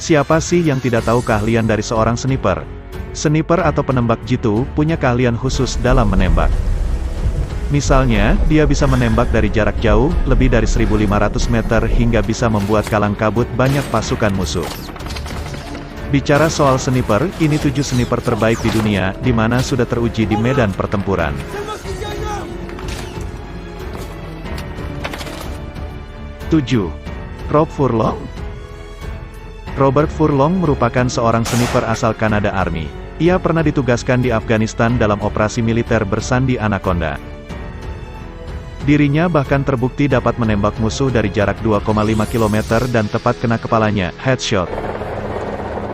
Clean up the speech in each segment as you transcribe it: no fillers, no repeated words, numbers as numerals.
Siapa sih yang tidak tahu keahlian dari seorang sniper? Sniper atau penembak jitu punya keahlian khusus dalam menembak. Misalnya, dia bisa menembak dari jarak jauh, lebih dari 1.500 meter hingga bisa membuat kalang kabut banyak pasukan musuh. Bicara soal sniper, ini 7 sniper terbaik di dunia, di mana sudah teruji di medan pertempuran. 7. Rob Furlong. Robert Furlong merupakan seorang sniper asal Kanada Army. Ia pernah ditugaskan di Afghanistan dalam operasi militer bersandi Anaconda. Dirinya bahkan terbukti dapat menembak musuh dari jarak 2,5 km dan tepat kena kepalanya, headshot.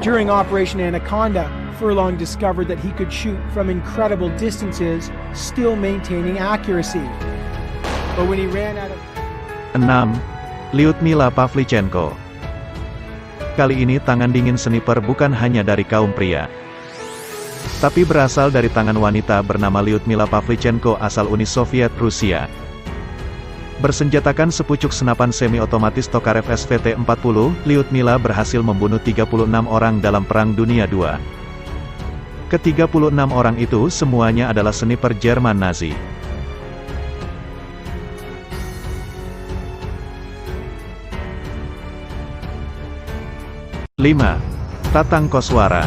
During Operation Anaconda, Furlong discovered that he could shoot from incredible distances, still maintaining accuracy. But when he ran out of... 6. Lyudmila Pavlichenko. Kali ini tangan dingin sniper bukan hanya dari kaum pria, tapi berasal dari tangan wanita bernama Lyudmila Pavlichenko asal Uni Soviet Rusia. Bersenjatakan sepucuk senapan semi-otomatis Tokarev SVT-40, Lyudmila berhasil membunuh 36 orang dalam Perang Dunia II. Ke-36 orang itu semuanya adalah sniper Jerman Nazi. Tatang Koswara.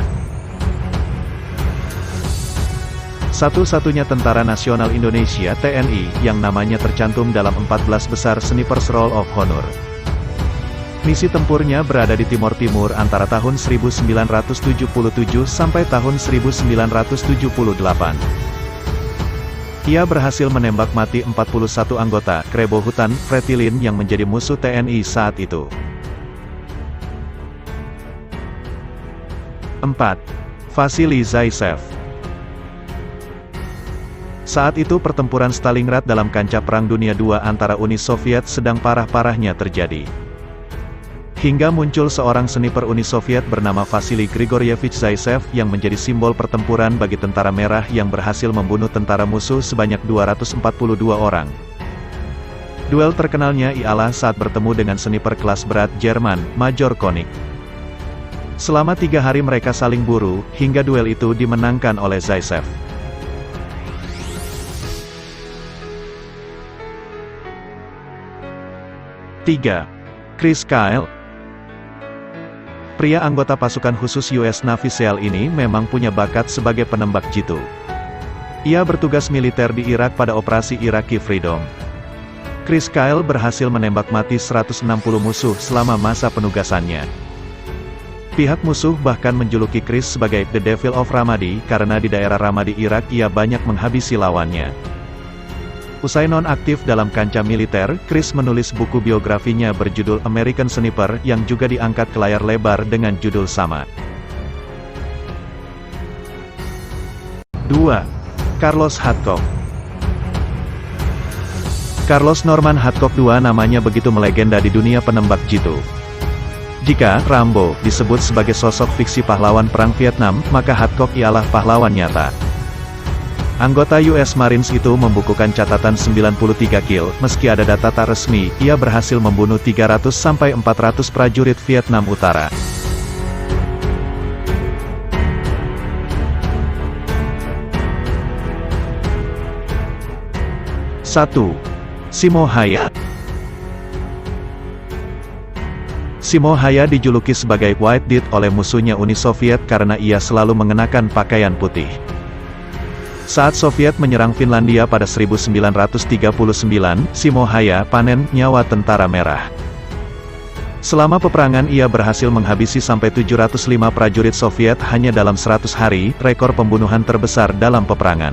Satu-satunya tentara nasional Indonesia (TNI) yang namanya tercantum dalam 14 besar Snipers Roll of Honor. Misi tempurnya berada di Timor Timur antara tahun 1977 sampai tahun 1978. Ia berhasil menembak mati 41 anggota Krebo Hutan Fretilin yang menjadi musuh TNI saat itu. 4. Vasily Zaitsev. Saat itu pertempuran Stalingrad dalam kancah Perang Dunia II antara Uni Soviet sedang parah-parahnya terjadi. Hingga muncul seorang sniper Uni Soviet bernama Vasily Grigoryevich Zaitsev yang menjadi simbol pertempuran bagi tentara merah yang berhasil membunuh tentara musuh sebanyak 242 orang. Duel terkenalnya ialah saat bertemu dengan sniper kelas berat Jerman, Major Konig. Selama 3 hari mereka saling buru, hingga duel itu dimenangkan oleh Zaitsev. 3. Chris Kyle. Pria anggota pasukan khusus US Navy SEAL ini memang punya bakat sebagai penembak jitu. Ia bertugas militer di Irak pada operasi Iraqi Freedom. Chris Kyle berhasil menembak mati 160 musuh selama masa penugasannya. Pihak musuh bahkan menjuluki Chris sebagai The Devil of Ramadi karena di daerah Ramadi Irak ia banyak menghabisi lawannya. Usai non-aktif dalam kancah militer, Chris menulis buku biografinya berjudul American Sniper yang juga diangkat ke layar lebar dengan judul sama. 2. Carlos Hadcock. Carlos Norman Hadcock II namanya begitu melegenda di dunia penembak jitu. Jika Rambo disebut sebagai sosok fiksi pahlawan Perang Vietnam, maka Hadcock ialah pahlawan nyata. Anggota US Marines itu membukukan catatan 93 kill, meski ada data tak resmi, ia berhasil membunuh 300-400 prajurit Vietnam Utara. Satu. Simo Hayat. Simo Hayat dijuluki sebagai White Death oleh musuhnya Uni Soviet karena ia selalu mengenakan pakaian putih. Saat Soviet menyerang Finlandia pada 1939, Simo Hayat panen nyawa tentara merah. Selama peperangan ia berhasil menghabisi sampai 705 prajurit Soviet hanya dalam 100 hari, rekor pembunuhan terbesar dalam peperangan.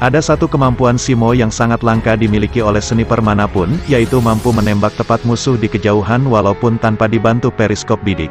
Ada satu kemampuan Simo yang sangat langka dimiliki oleh sniper manapun, yaitu mampu menembak tepat musuh di kejauhan walaupun tanpa dibantu periskop bidik.